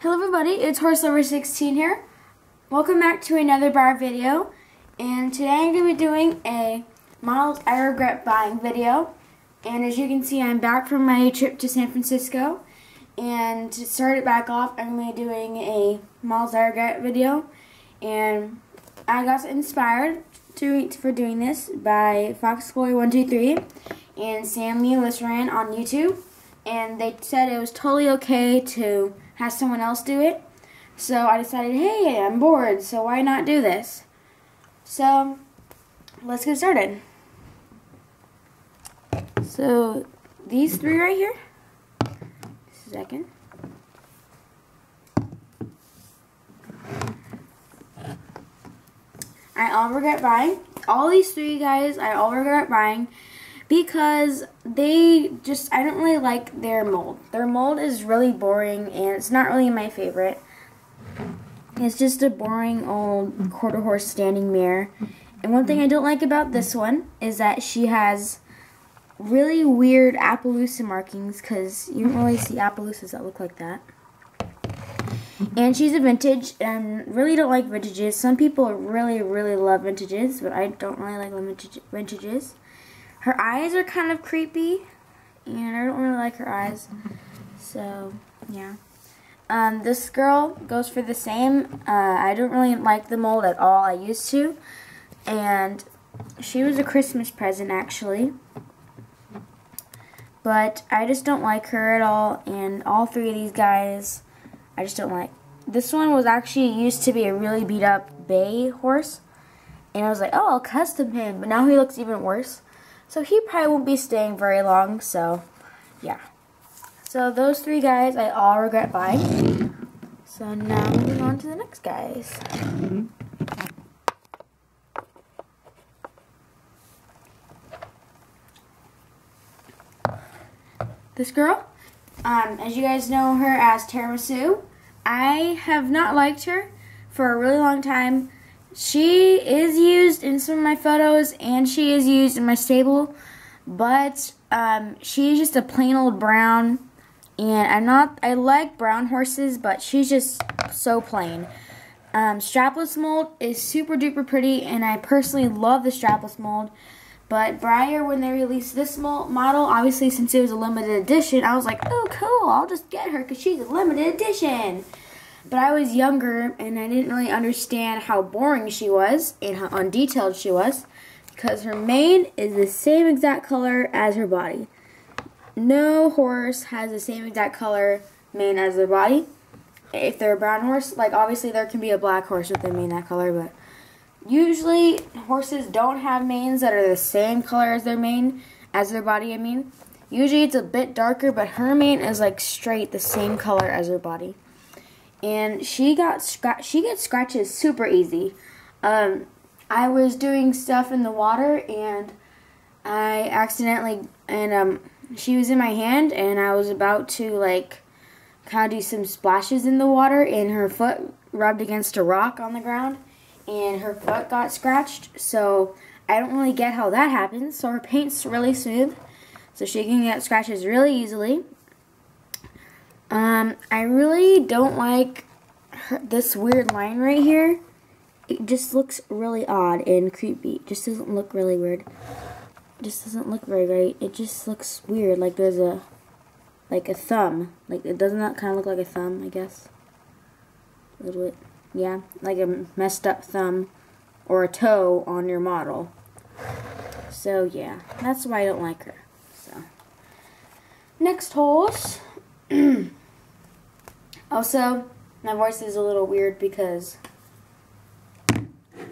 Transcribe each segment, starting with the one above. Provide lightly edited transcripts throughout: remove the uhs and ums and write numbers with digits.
Hello everybody, it's HorseLover16 here. Welcome back to another Breyer video. And today I'm going to be doing a models I regret buying video. And as you can see, I'm back from my trip to San Francisco. And to start it back off, I'm going to be doing a models I regret video. And I got inspired for doing this by FoxBoy123 and Sammy Lisran on YouTube. And they said it was totally okay to have someone else do it. So I decided, hey, I'm bored, so why not do this? So let's get started. So these three right here. Just a second. I all regret buying. All these three guys I all regret buying because I don't really like their mold. Their mold is really boring and it's not really my favorite. It's just a boring old quarter horse standing mare. And one thing I don't like about this one is that she has really weird Appaloosa markings, because you don't really see Appaloosas that look like that. And she's a vintage, and really don't like vintages. Some people really love vintages, but I don't really like vintages. Her eyes are kind of creepy, and I don't really like her eyes. So, yeah. This girl goes for the same. I don't really like the mold at all. I used to. And she was a Christmas present, actually. But I just don't like her at all. And all three of these guys, I just don't like. This one was actually used to be a really beat up bay horse. And I was like, oh, I'll custom him. But now he looks even worse. So he probably won't be staying very long. So, yeah. So those three guys I all regret buying. So now moving on to the next guys. This girl, as you guys know her as Tiramisu, I have not liked her for a really long time. She is used in some of my photos and she is used in my stable, but she's just a plain old brown. And I like brown horses, but she's just so plain. Strapless mold is super duper pretty, and I personally love the strapless mold. But Breyer, when they released this model, obviously since it was a limited edition, I was like, oh cool, I'll just get her because she's a limited edition. But I was younger, and I didn't really understand how boring she was and how undetailed she was, because her mane is the same exact color as her body. No horse has the same exact color mane as their body. If they're a brown horse, like obviously there can be a black horse with a mane that color, but usually horses don't have manes that are the same color as their mane, as their body, I mean. Usually it's a bit darker, but her mane is like straight the same color as her body. And she gets scratches super easy. I was doing stuff in the water and I accidentally, she was in my hand, and I was about to, like, kind of do some splashes in the water, and her foot rubbed against a rock on the ground, and her foot got scratched, so I don't really get how that happens. So her paint's really smooth, so she can get scratches really easily. I really don't like this weird line right here. It just looks really odd and creepy. It just doesn't look really weird. Just doesn't look very right. It just looks weird, like there's a thumb. Like, it doesn't that kind of look like a thumb, I guess? A little bit, yeah, like a messed up thumb or a toe on your model. So yeah, that's why I don't like her. So next horse. Also, my voice is a little weird because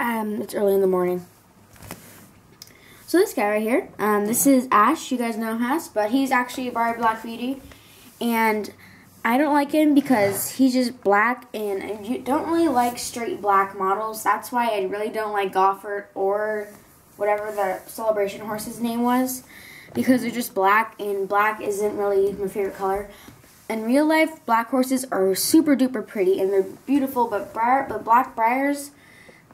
it's early in the morning. So this guy right here, this is Ash. You guys know Ash, but he's actually a Breyer Black Beauty. And I don't like him because he's just black, and I don't really like straight black models. That's why I really don't like Goffert or whatever the celebration horse's name was, because they're just black, and black isn't really my favorite color. In real life, black horses are super duper pretty, and they're beautiful, but black Breyers,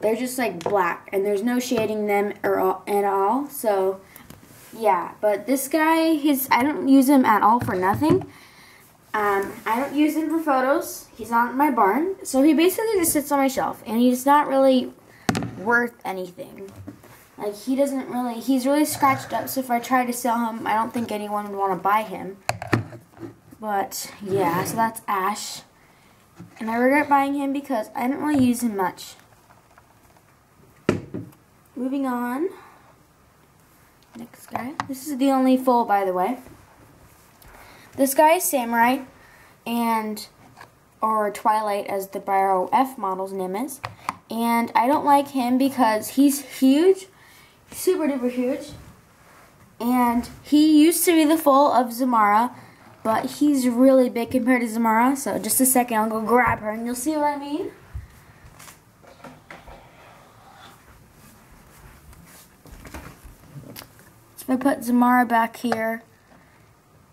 they're just like black, and there's no shading them at all. So, yeah. But this guy, I don't use him at all for nothing. I don't use him for photos. He's not in my barn. So he basically just sits on my shelf. And he's not really worth anything. Like, he's really scratched up. So if I try to sell him, I don't think anyone would want to buy him. But, yeah, so that's Ash. And I regret buying him because I didn't really use him much. Moving on. Next guy. This is the only foal, by the way. This guy is Samurai, or Twilight as the Breyer F model's name is. And I don't like him because he's huge, super duper huge. And he used to be the foal of Zamara, but he's really big compared to Zamara. So just a second, I'll go grab her and you'll see what I mean. So if I put Zamara back here,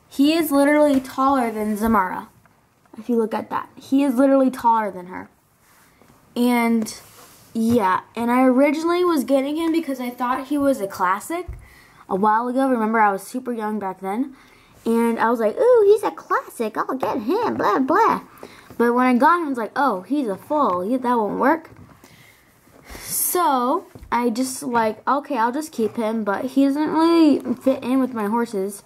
he is literally taller than Zamara. If you look at that. He is literally taller than her. And, yeah. And I originally was getting him because I thought he was a classic a while ago. Remember, I was super young back then. And I was like, ooh, he's a classic. I'll get him, blah, blah. But when I got him, I was like, oh, he's a foal. That won't work. So, I just like, okay, I'll just keep him. But he doesn't really fit in with my horses.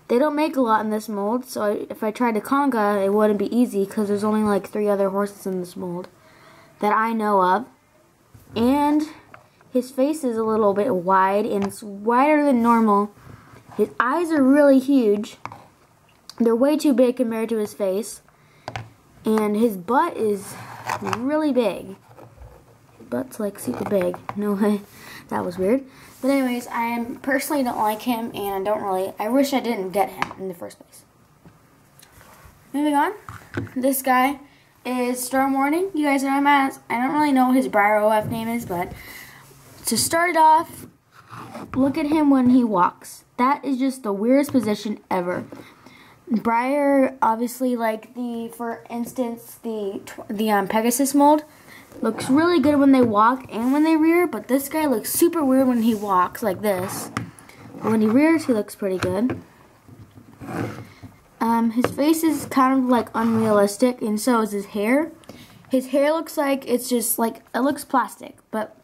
They don't make a lot in this mold, so if I tried to conga, it wouldn't be easy because there's only like 3 other horses in this mold that I know of. And his face is a little bit wide, and it's wider than normal. His eyes are really huge. They're way too big compared to his face. And his butt is really big. His butt's like super big. No way. That was weird. But anyways, I personally don't like him, and I wish I didn't get him in the first place. Moving on, this guy is Storm Warning. You guys know him as, I don't really know what his Breyer OF name is, but to start it off, look at him when he walks. That is just the weirdest position ever. Breyer, obviously, like for instance, the Pegasus mold, looks really good when they walk and when they rear, but this guy looks super weird when he walks like this. But when he rears, he looks pretty good. His face is kind of like unrealistic, and so is his hair. His hair looks like it's just like, it looks plastic, but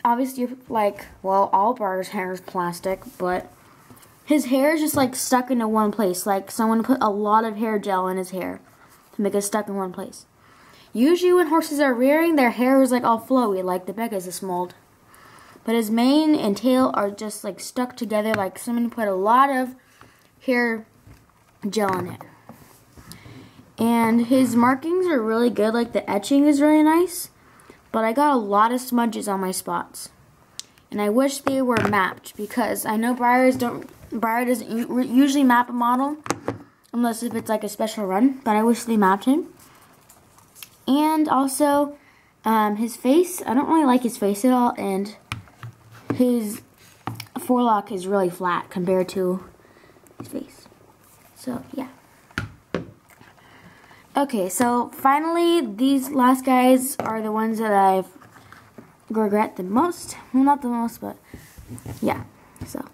obviously, like, well, all Breyer's hair is plastic, but his hair is just like stuck into one place. Like someone put a lot of hair gel in his hair to make it stuck in one place. Usually when horses are rearing, their hair is like all flowy, like the Pegasus mold. But his mane and tail are just like stuck together, like someone put a lot of hair gel in it. And his markings are really good, like the etching is really nice. But I got a lot of smudges on my spots. And I wish they were mapped, because I know Breyer doesn't usually map a model, unless if it's like a special run, but I wish they mapped him. And also, his face, I don't really like his face at all, and his forelock is really flat compared to his face. So, yeah. Okay, so finally, these last guys are the ones that I regret the most. Well, not the most, but yeah. So,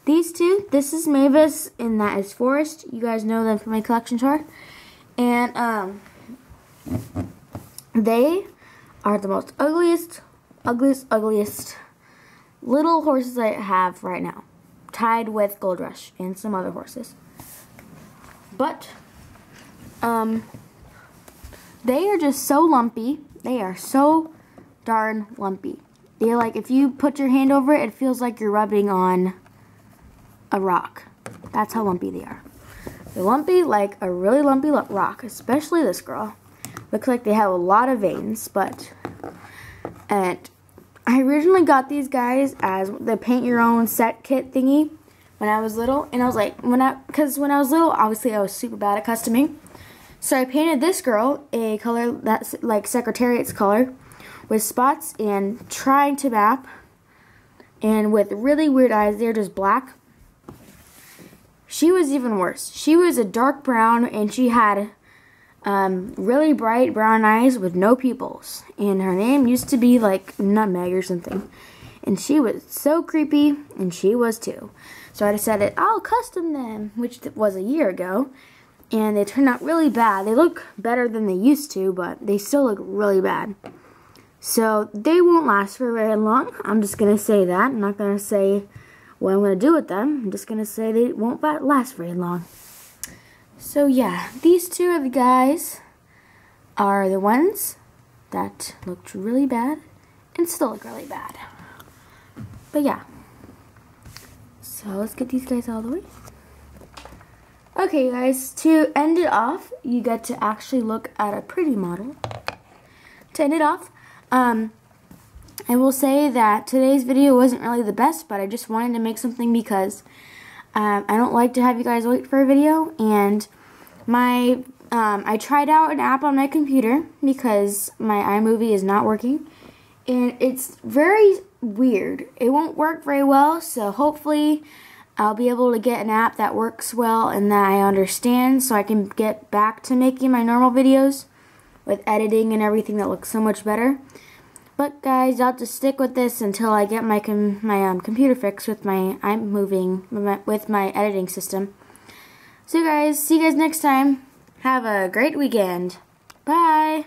these two, this is Mavis, and that is Forest. You guys know them from my collection chart. And, they are the most ugliest little horses I have right now, tied with Gold Rush and some other horses. But they are just so lumpy. They are so darn lumpy. They're like, if you put your hand over it, it feels like you're rubbing on a rock. That's how lumpy they are. They're lumpy like a really lumpy rock, especially this girl. Looks like they have a lot of veins, and I originally got these guys as the paint your own set kit thingy when I was little, and I was like, because when I was little, obviously I was super bad at customing, so I painted this girl a color that's like Secretariat's color with spots and trying to map, and with really weird eyes. They're just black. She was even worse. She was a dark brown, and she had really bright brown eyes with no pupils. And her name used to be like Nutmeg or something. And she was so creepy, and she was too. So I decided I'll custom them, which was a year ago. and they turned out really bad. They look better than they used to, but they still look really bad. So they won't last for very long. I'm just going to say that. I'm not going to say what I'm going to do with them. I'm just going to say they won't last very long. So yeah, these two are the guys are the ones that looked really bad and still look really bad. But yeah. So let's get these guys out of the way. Okay guys, to end it off, you get to actually look at a pretty model. To end it off, I will say that today's video wasn't really the best, but I just wanted to make something because I don't like to have you guys wait for a video, and I tried out an app on my computer because my iMovie is not working, and it's very weird. It won't work very well, so hopefully I'll be able to get an app that works well and that I understand so I can get back to making my normal videos with editing and everything that looks so much better. But guys, I'll just stick with this until I get my computer fixed with my with my editing system. So guys, see you guys next time. Have a great weekend. Bye.